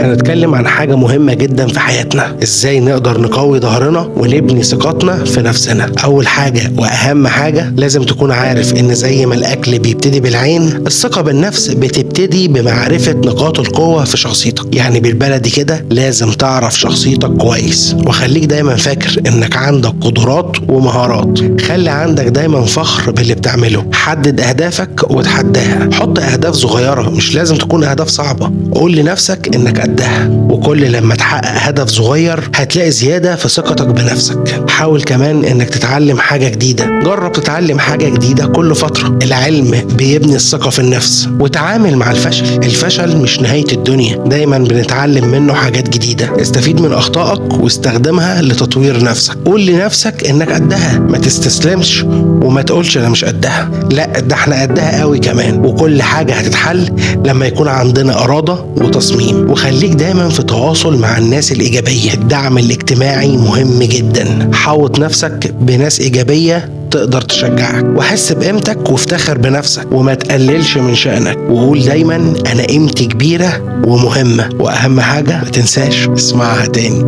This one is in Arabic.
هنتكلم عن حاجة مهمة جدا في حياتنا، ازاي نقدر نقوي ظهرنا ونبني ثقتنا في نفسنا. اول حاجة واهم حاجة لازم تكون عارف ان زي ما الاكل بيبتدي بالعين، الثقة بالنفس بتبتدي بمعرفة نقاط القوة في شخصيتك. يعني بالبلدي كده لازم تعرف شخصيتك كويس، وخليك دايما فاكر انك عندك قدرات ومهارات. خلي عندك دايما فخر باللي بتعمله. حدد اهدافك وتحداها. حط اهداف صغيرة، مش لازم تكون اهداف صعبة. قول لنفسك انك قدها، وكل لما تحقق هدف صغير هتلاقي زيادة في ثقتك بنفسك. حاول كمان انك تتعلم حاجة جديدة. جرب تتعلم حاجة جديدة كل فترة. العلم بيبني الثقة في النفس. وتعامل مع الفشل. الفشل مش نهاية الدنيا، دايما بنتعلم منه حاجات جديدة. استفيد من اخطائك واستخدمها لتطوير نفسك. قول لنفسك انك قدها، ما تستسلمش وما تقولش انا مش قدها. لا، ده احنا قدها قوي كمان، وكل حاجة هتتحل لما يكون عندنا إرادة وتصميم. وخليك دايما في تواصل مع الناس الإيجابية. الدعم الاجتماعي مهم جدا. حوط نفسك بناس إيجابية تقدر تشجعك، وحس بقيمتك وافتخر بنفسك، وما تقللش من شأنك، وقول دايما أنا قيمتي كبيرة ومهمة. وأهم حاجة ما تنساش اسمعها تاني.